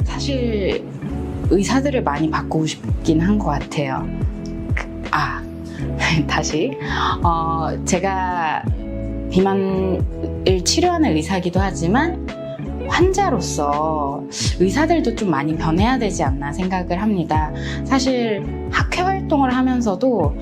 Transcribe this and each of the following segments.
사실 의사들을 많이 바꾸고 싶긴 한 것 같아요. 다시 제가 비만을 치료하는 의사이기도 하지만 환자로서 의사들도 좀 많이 변해야 되지 않나 생각을 합니다. 사실 학회 활동을 하면서도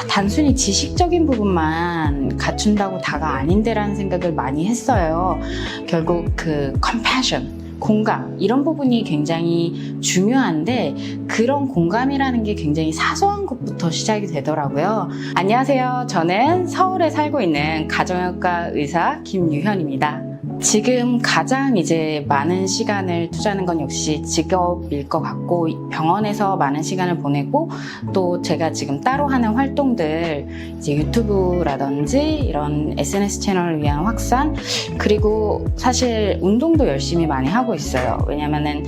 단순히 지식적인 부분만 갖춘다고 다가 아닌데라는 생각을 많이 했어요. 결국 그 compassion, 공감, 이런 부분이 굉장히 중요한데 그런 공감이라는 게 굉장히 사소한 것부터 시작이 되더라고요. 안녕하세요. 저는 서울에 살고 있는 가정의학과 의사 김유현입니다. 지금 가장 이제 많은 시간을 투자하는 건 역시 직업일 것 같고, 병원에서 많은 시간을 보내고, 또 제가 지금 따로 하는 활동들, 이제 유튜브라든지 이런 SNS 채널을 위한 확산, 그리고 사실 운동도 열심히 많이 하고 있어요. 왜냐면은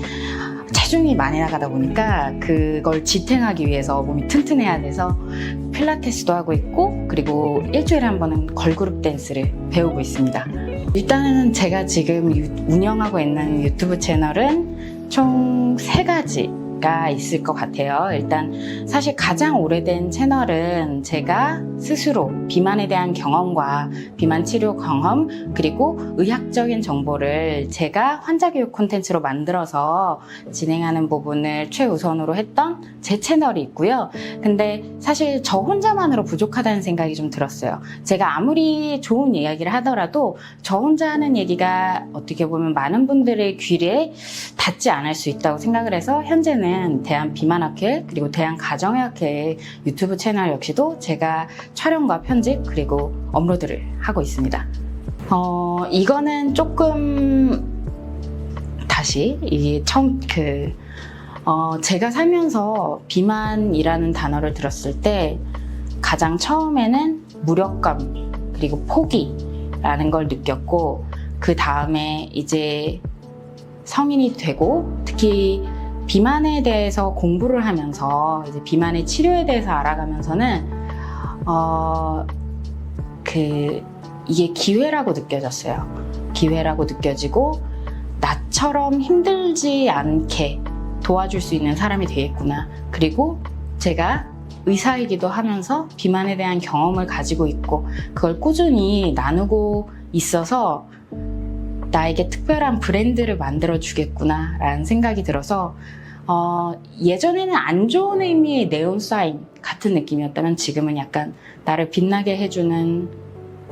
체중이 많이 나가다 보니까 그걸 지탱하기 위해서 몸이 튼튼해야 돼서 필라테스도 하고 있고, 그리고 일주일에 한 번은 걸그룹 댄스를 배우고 있습니다. 일단은 제가 지금 운영하고 있는 유튜브 채널은 총 3가지가 있을 것 같아요. 일단 사실 가장 오래된 채널은 제가 스스로 비만에 대한 경험과 비만 치료 경험, 그리고 의학적인 정보를 제가 환자 교육 콘텐츠로 만들어서 진행하는 부분을 최우선으로 했던 제 채널이 있고요. 근데 사실 저 혼자만으로 부족하다는 생각이 좀 들었어요. 제가 아무리 좋은 이야기를 하더라도 저 혼자 하는 얘기가 어떻게 보면 많은 분들의 귀에 닿지 않을 수 있다고 생각을 해서 현재는 대한비만학회 그리고 대한가정의학회 유튜브 채널 역시도 제가 촬영과 편집 그리고 업로드를 하고 있습니다. 이거는 조금 다시 이게 제가 살면서 비만이라는 단어를 들었을 때 가장 처음에는 무력감 그리고 포기라는 걸 느꼈고, 그 다음에 이제 성인이 되고 특히 비만에 대해서 공부를 하면서 이제 비만의 치료에 대해서 알아가면서는 이게 기회라고 느껴졌어요. 기회라고 느껴지고 나처럼 힘들지 않게 도와줄 수 있는 사람이 되겠구나. 그리고 제가 의사이기도 하면서 비만에 대한 경험을 가지고 있고 그걸 꾸준히 나누고 있어서 나에게 특별한 브랜드를 만들어 주겠구나 라는 생각이 들어서 예전에는 안 좋은 의미의 네온 사인 같은 느낌이었다면 지금은 약간 나를 빛나게 해주는,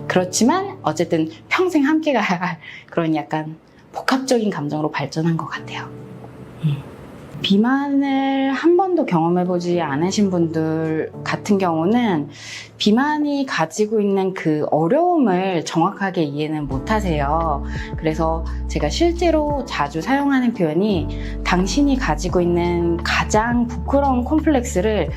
그렇지만 어쨌든 평생 함께 가야 할 그런 약간 복합적인 감정으로 발전한 것 같아요. 비만을 한 번도 경험해보지 않으신 분들 같은 경우는 비만이 가지고 있는 그 어려움을 정확하게 이해는 못하세요. 그래서 제가 실제로 자주 사용하는 표현이 당신이 가지고 있는 가장 부끄러운 콤플렉스를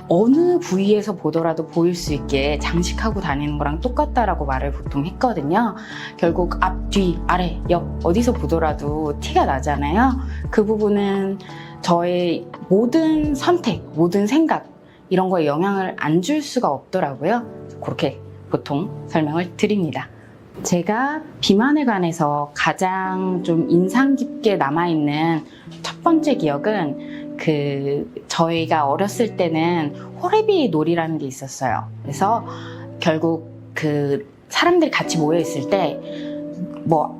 어느 부위에서 보더라도 보일 수 있게 장식하고 다니는 거랑 똑같다라고 말을 보통 했거든요. 결국 앞, 뒤, 아래, 옆 어디서 보더라도 티가 나잖아요. 그 부분은 저의 모든 선택, 모든 생각 이런 거에 영향을 안 줄 수가 없더라고요. 그렇게 보통 설명을 드립니다. 제가 비만에 관해서 가장 좀 인상 깊게 남아있는 첫 번째 기억은 저희가 어렸을 때는 호래비 놀이라는 게 있었어요. 그래서 결국 사람들이 같이 모여 있을 때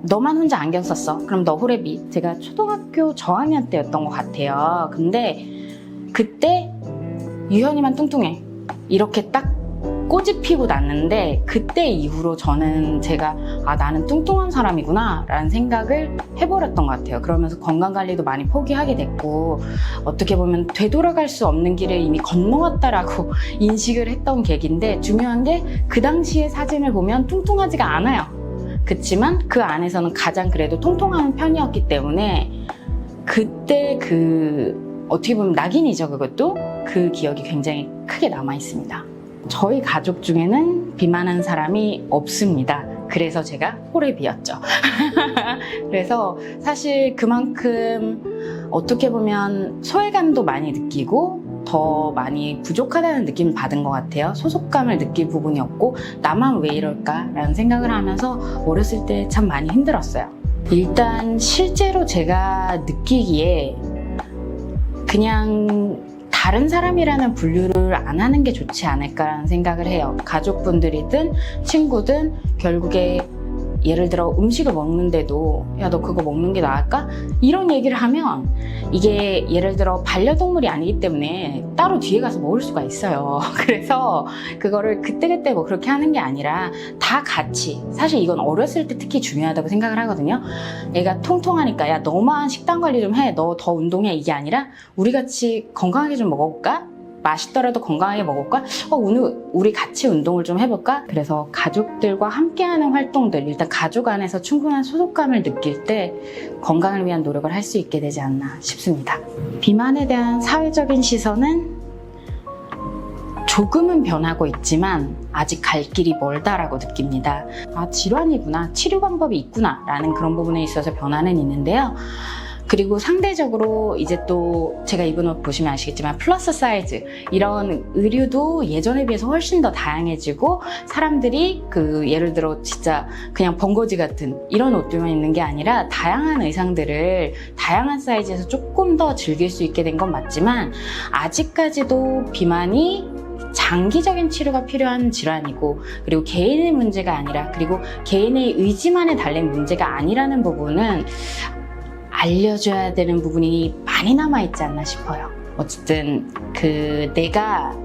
너만 혼자 안경 썼어. 그럼 너 호래비. 제가 초등학교 저학년 때였던 것 같아요. 근데 그때 유현이만 뚱뚱해. 이렇게 딱 꼬집히고 났는데 그때 이후로 제가 나는 뚱뚱한 사람이구나 라는 생각을 해버렸던 것 같아요. 그러면서 건강관리도 많이 포기하게 됐고 어떻게 보면 되돌아갈 수 없는 길을 이미 건너왔다라고 인식을 했던 계기인데, 중요한 게 그 당시의 사진을 보면 뚱뚱하지가 않아요. 그치만 그 안에서는 가장 그래도 통통한 편이었기 때문에 그때 어떻게 보면 낙인이죠. 그것도 그 기억이 굉장히 크게 남아 있습니다. 저희 가족 중에는 비만한 사람이 없습니다. 그래서 제가 호랩이었죠. 그래서 사실 그만큼 어떻게 보면 소외감도 많이 느끼고 더 많이 부족하다는 느낌을 받은 것 같아요. 소속감을 느낄 부분이 없고 나만 왜 이럴까라는 생각을 하면서 어렸을 때 참 많이 힘들었어요. 일단 실제로 제가 느끼기에 그냥 다른 사람이라는 분류를 안 하는 게 좋지 않을까라는 생각을 해요. 가족분들이든 친구든 결국에 예를 들어 음식을 먹는데도 야, 너 그거 먹는 게 나을까? 이런 얘기를 하면 이게 예를 들어 반려동물이 아니기 때문에 따로 뒤에 가서 먹을 수가 있어요. 그래서 그거를 그때그때 뭐 그렇게 하는 게 아니라 다 같이, 사실 이건 어렸을 때 특히 중요하다고 생각을 하거든요. 애가 통통하니까 야, 너만 식단 관리 좀 해. 너 더 운동해. 이게 아니라 우리 같이 건강하게 좀 먹어볼까? 맛있더라도 건강하게 먹을까? 오늘 우리 같이 운동을 좀 해볼까? 그래서 가족들과 함께하는 활동들, 일단 가족 안에서 충분한 소속감을 느낄 때 건강을 위한 노력을 할 수 있게 되지 않나 싶습니다. 비만에 대한 사회적인 시선은 조금은 변하고 있지만 아직 갈 길이 멀다라고 느낍니다. 아, 질환이구나, 치료 방법이 있구나 라는 그런 부분에 있어서 변화는 있는데요. 그리고 상대적으로 이제 또 제가 입은 옷 보시면 아시겠지만 플러스 사이즈 이런 의류도 예전에 비해서 훨씬 더 다양해지고 사람들이 그 예를 들어 진짜 그냥 번거지 같은 이런 옷들만 입는 게 아니라 다양한 의상들을 다양한 사이즈에서 조금 더 즐길 수 있게 된 건 맞지만 아직까지도 비만이 장기적인 치료가 필요한 질환이고 그리고 개인의 문제가 아니라 그리고 개인의 의지만에 달린 문제가 아니라는 부분은 알려줘야 되는 부분이 많이 남아있지 않나 싶어요. 어쨌든 내가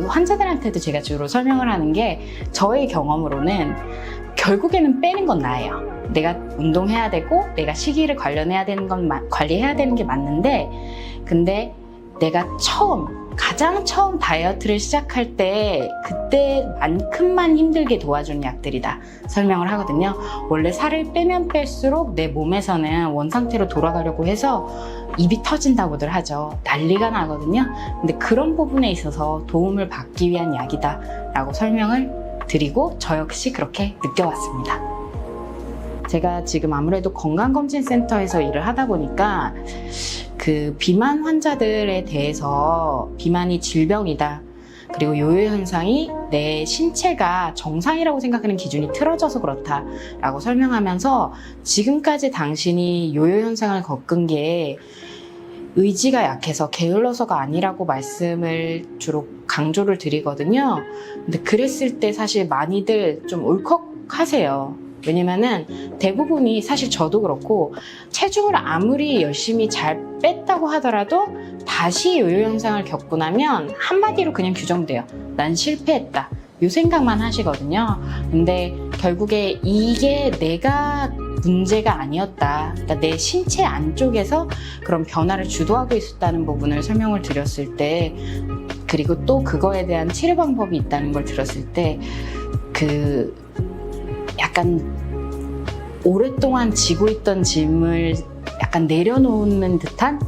환자들한테도 제가 주로 설명을 하는 게 저의 경험으로는 결국에는 빼는 건 나예요. 내가 운동해야 되고 내가 식이를 관리해야 되는 게 맞는데 근데 내가 가장 처음 다이어트를 시작할 때 그때만큼만 힘들게 도와주는 약들이다 설명을 하거든요. 원래 살을 빼면 뺄수록 내 몸에서는 원상태로 돌아가려고 해서 입이 터진다고들 하죠. 난리가 나거든요. 근데 그런 부분에 있어서 도움을 받기 위한 약이다 라고 설명을 드리고 저 역시 그렇게 느껴왔습니다. 제가 지금 아무래도 건강검진센터에서 일을 하다 보니까 비만 환자들에 대해서 비만이 질병이다. 그리고 요요 현상이 내 신체가 정상이라고 생각하는 기준이 틀어져서 그렇다라고 설명하면서 지금까지 당신이 요요 현상을 겪은 게 의지가 약해서 게을러서가 아니라고 말씀을 주로 강조를 드리거든요. 근데 그랬을 때 사실 많이들 좀 울컥하세요. 왜냐면은 대부분이 사실 저도 그렇고 체중을 아무리 열심히 잘 뺐다고 하더라도 다시 요요 현상을 겪고 나면 한마디로 그냥 규정돼요. 난 실패했다. 이 생각만 하시거든요. 근데 결국에 이게 내가 문제가 아니었다. 그러니까 내 신체 안쪽에서 그런 변화를 주도하고 있었다는 부분을 설명을 드렸을 때 그리고 또 그거에 대한 치료 방법이 있다는 걸 들었을 때 약간 오랫동안 지고 있던 짐을 약간 내려놓는 듯한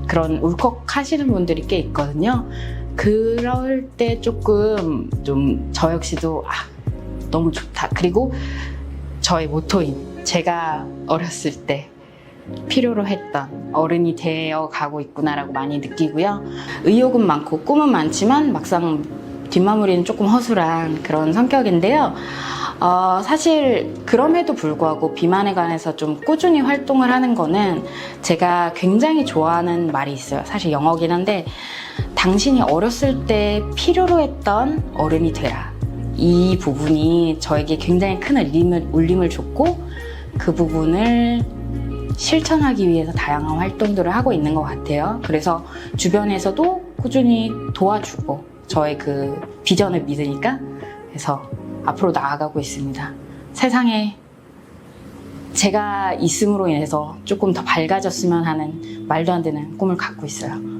그런 울컥하시는 분들이 꽤 있거든요. 그럴 때 조금 좀 저 역시도 너무 좋다. 그리고 저의 모토인 제가 어렸을 때 필요로 했던 어른이 되어 가고 있구나라고 많이 느끼고요. 의욕은 많고 꿈은 많지만 막상 뒷마무리는 조금 허술한 그런 성격인데요. 사실 그럼에도 불구하고 비만에 관해서 좀 꾸준히 활동을 하는 거는 제가 굉장히 좋아하는 말이 있어요. 사실 영어긴 한데 당신이 어렸을 때 필요로 했던 어른이 되라. 이 부분이 저에게 굉장히 큰 울림을 줬고 그 부분을 실천하기 위해서 다양한 활동들을 하고 있는 것 같아요. 그래서 주변에서도 꾸준히 도와주고 저의 비전을 믿으니까 그래서 앞으로 나아가고 있습니다. 세상에 제가 있음으로 인해서 조금 더 밝아졌으면 하는 말도 안 되는 꿈을 갖고 있어요.